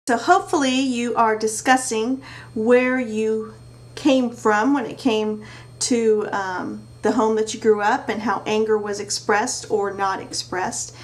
So hopefully you are discussing where you came from when it came to the home that you grew up and how anger was expressed or not expressed.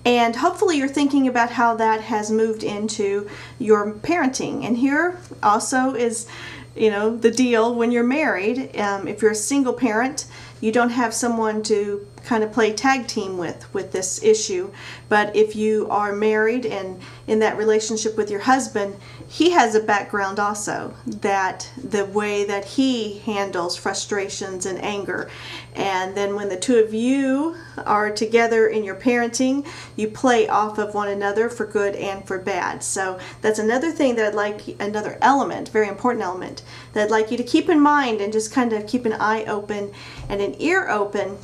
And hopefully you're thinking about how that has moved into your parenting. And here also is, the deal when you're married. If you're a single parent, you don't have someone to kind of play tag team with this issue. But if you are married and in that relationship with your husband, he has a background also, that the way that he handles frustrations and anger. And then when the two of you are together in your parenting, you play off of one another for good and for bad. So that's another thing that another element, very important element, that I'd like you to keep in mind, and just kind of keep an eye open and an ear open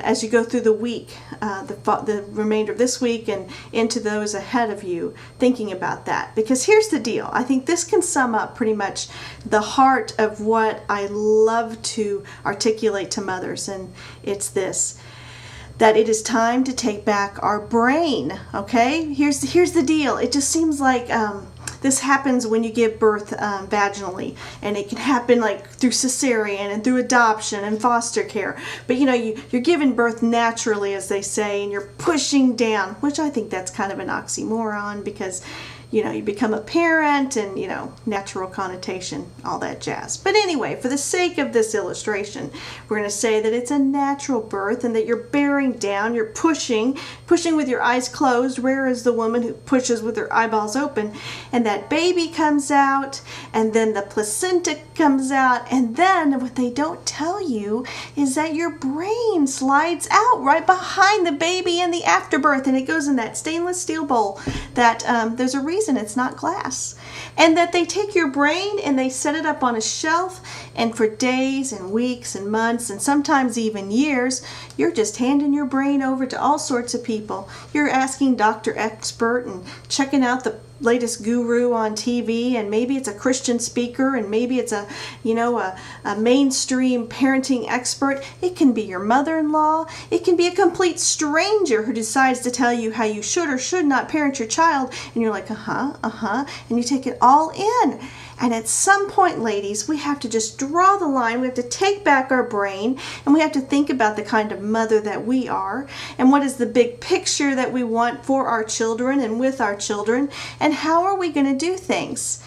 as you go through the week, the remainder of this week and into those ahead of you, thinking about that. Because here's the deal. I think this can sum up pretty much the heart of what I love to articulate to mothers, and it's this: that it is time to take back our brain. Okay? Here's the deal. It just seems like this happens when you give birth vaginally, and it can happen like through cesarean and through adoption and foster care. But you're giving birth naturally, as they say, and you're pushing down, which I think that's kind of an oxymoron, because you become a parent and, natural connotation, all that jazz. But anyway, for the sake of this illustration, we're going to say that it's a natural birth and that you're bearing down, you're pushing with your eyes closed. Rare is the woman who pushes with her eyeballs open, and that baby comes out, and then the placenta comes out, and then what they don't tell you is that your brain slides out right behind the baby in the afterbirth, and it goes in that stainless steel bowl that there's a reason it's not glass. And that they take your brain and they set it up on a shelf, and for days and weeks and months and sometimes even years, you're just handing your brain over to all sorts of people. You're asking Dr. Expert and checking out the latest guru on TV, and maybe it's a Christian speaker, and maybe it's a mainstream parenting expert. It can be your mother-in-law. It can be a complete stranger who decides to tell you how you should or should not parent your child, and you're like, and you take it all in. And at some point, ladies, we have to just draw the line. We have to take back our brain, and we have to think about the kind of mother that we are, and what is the big picture that we want for our children and with our children, and how are we going to do things.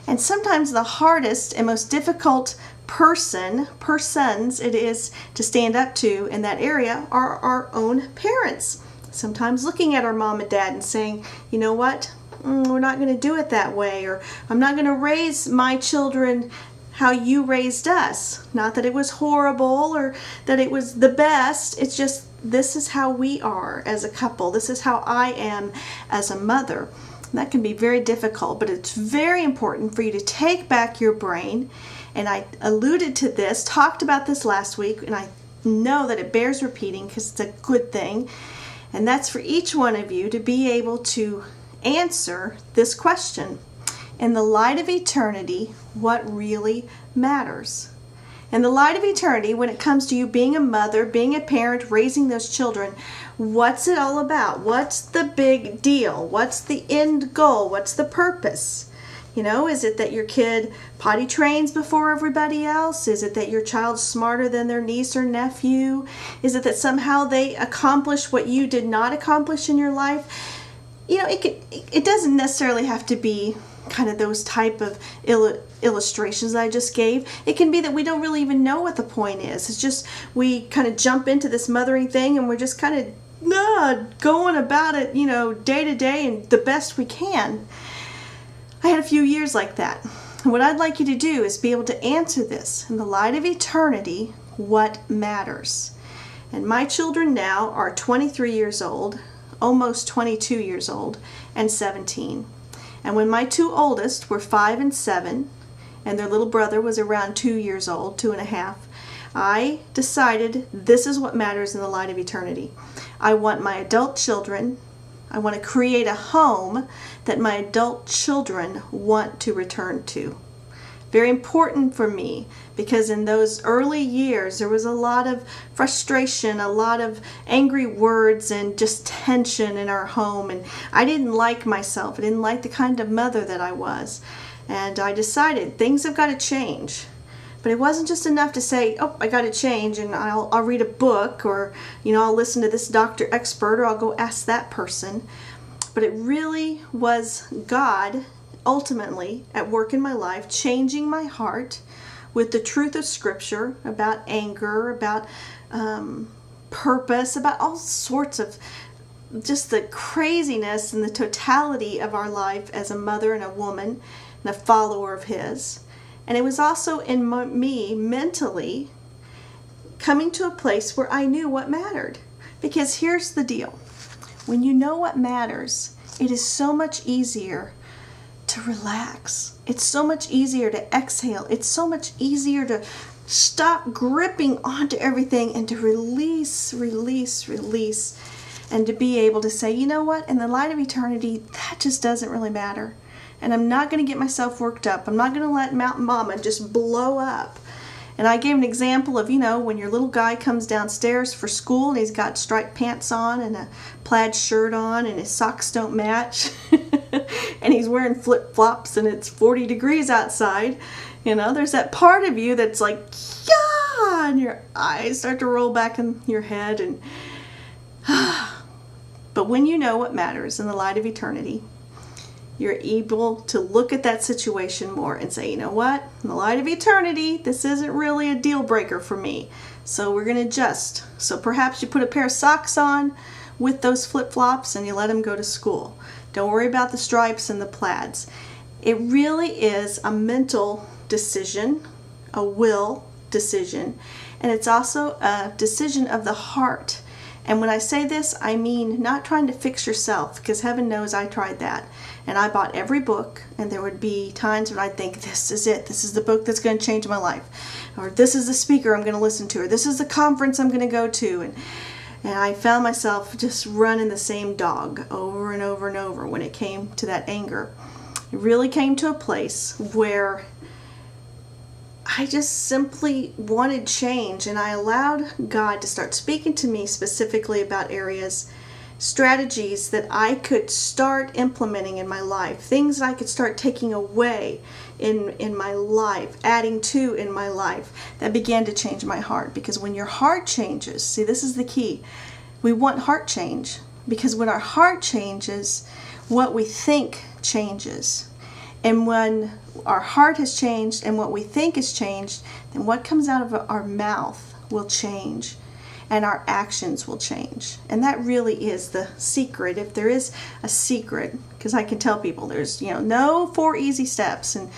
And sometimes the hardest and most difficult persons it is to stand up to in that area are our own parents. Sometimes looking at our mom and dad and saying, you know what? We're not going to do it that way, or I'm not going to raise my children how you raised us. Not that it was horrible or that it was the best. It's just, this is how we are as a couple. This is how I am as a mother. And that can be very difficult, but it's very important for you to take back your brain. And I alluded to this, talked about this last week, and I know that it bears repeating because it's a good thing. And that's for each one of you to be able to answer this question: in the light of eternity, what really matters? In the light of eternity, when it comes to you being a mother, being a parent, raising those children, what's it all about? What's the big deal? What's the end goal? What's the purpose? Is it that your kid potty trains before everybody else? Is it that your child's smarter than their niece or nephew? Is it that somehow they accomplish what you did not accomplish in your life? It doesn't necessarily have to be kind of those type of illustrations that I just gave. It can be that we don't really even know what the point is. It's just we kind of jump into this mothering thing, and we're just kind of going about it, day to day and the best we can. I had a few years like that. And what I'd like you to do is be able to answer this: in the light of eternity, what matters? And my children now are 23 years old, almost 22 years old, and 17. And when my two oldest were 5 and 7, and their little brother was around 2 years old, 2.5, I decided this is what matters in the light of eternity. I want my adult children, I want to create a home that my adult children want to return to. very important for me, because in those early years there was a lot of frustration, a lot of angry words, and just tension in our home, and I didn't like myself. I didn't like the kind of mother that I was, and I decided things have got to change. But it wasn't just enough to say, oh, I got to change, and I'll read a book, or I'll listen to this doctor expert, or I'll go ask that person. But it really was God ultimately at work in my life, changing my heart with the truth of Scripture about anger, about purpose, about all sorts of just the craziness and the totality of our life as a mother and a woman and a follower of His. And it was also in me mentally coming to a place where I knew what mattered. Because here's the deal. When you know what matters, it is so much easier to relax. It's so much easier to exhale. It's so much easier to stop gripping onto everything and to release, and to be able to say, you know what, in the light of eternity, that just doesn't really matter. And I'm not going to get myself worked up. I'm not going to let Mountain Mama just blow up. And I gave an example of, when your little guy comes downstairs for school and he's got striped pants on and a plaid shirt on and his socks don't match and he's wearing flip-flops and it's 40 degrees outside. There's that part of you that's like, yeah, and your eyes start to roll back in your head. And but when you know what matters in the light of eternity, you're able to look at that situation more and say, you know what, in the light of eternity, this isn't really a deal breaker for me. So we're going to adjust. So perhaps you put a pair of socks on with those flip-flops and you let them go to school. Don't worry about the stripes and the plaids. It really is a mental decision, a will decision, and it's also a decision of the heart. And when I say this, I mean not trying to fix yourself, because heaven knows I tried that. And I bought every book, and there would be times when I'd think, this is it. This is the book that's going to change my life. Or this is the speaker I'm going to listen to. Or this is the conference I'm going to go to. And I found myself just running the same dog over and over and over when it came to that anger. It really came to a place where I just simply wanted change, and I allowed God to start speaking to me specifically about areas, strategies that I could start implementing in my life, things that I could start taking away in my life, adding to in my life, that began to change my heart. Because when your heart changes, see, this is the key. We want heart change, because when our heart changes, what we think changes. And when our heart has changed and what we think has changed, then what comes out of our mouth will change and our actions will change. And that really is the secret. If there is a secret, because I can tell people there's, no 4 easy steps, and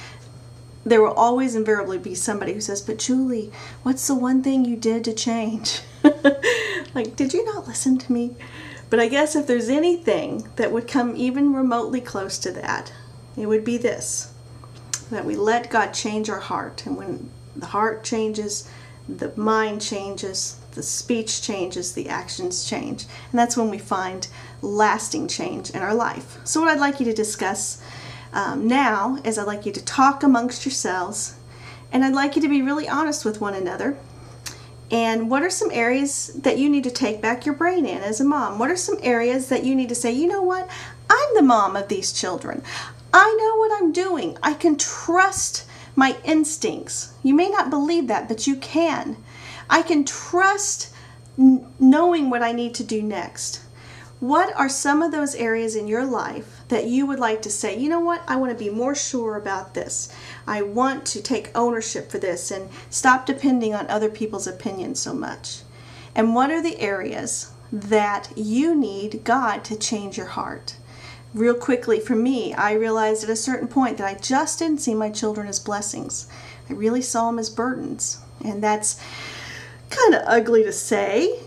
there will always invariably be somebody who says, but Julie, what's the one thing you did to change? Like, did you not listen to me? But I guess if there's anything that would come even remotely close to that, it would be this, that we let God change our heart. And when the heart changes, the mind changes, the speech changes, the actions change. And that's when we find lasting change in our life. So what I'd like you to discuss now is I'd like you to talk amongst yourselves, and I'd like you to be really honest with one another. And what are some areas that you need to take back your brain in as a mom? What are some areas that you need to say, you know what, I'm the mom of these children. I know what I'm doing. I can trust my instincts. You may not believe that, but you can. I can trust knowing what I need to do next. What are some of those areas in your life that you would like to say, you know what, I want to be more sure about this. I want to take ownership for this and stop depending on other people's opinions so much. And what are the areas that you need God to change your heart? Real quickly, for me, I realized at a certain point that I just didn't see my children as blessings. I really saw them as burdens. And that's kind of ugly to say,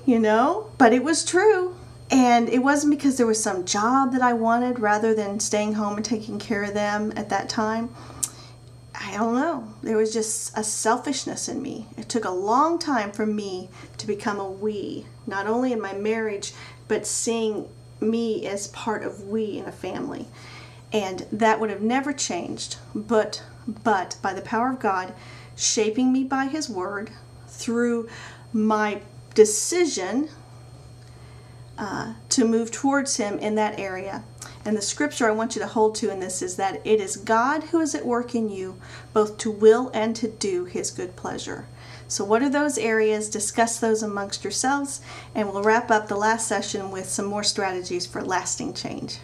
but it was true. And it wasn't because there was some job that I wanted rather than staying home and taking care of them at that time. I don't know. There was just a selfishness in me. It took a long time for me to become a we, not only in my marriage, but seeing me as part of we in a family. And that would have never changed, but by the power of God shaping me by His Word through my decision to move towards Him in that area. And the scripture I want you to hold to in this is that it is God who is at work in you, both to will and to do His good pleasure. So what are those areas? Discuss those amongst yourselves, and we'll wrap up the last session with some more strategies for lasting change.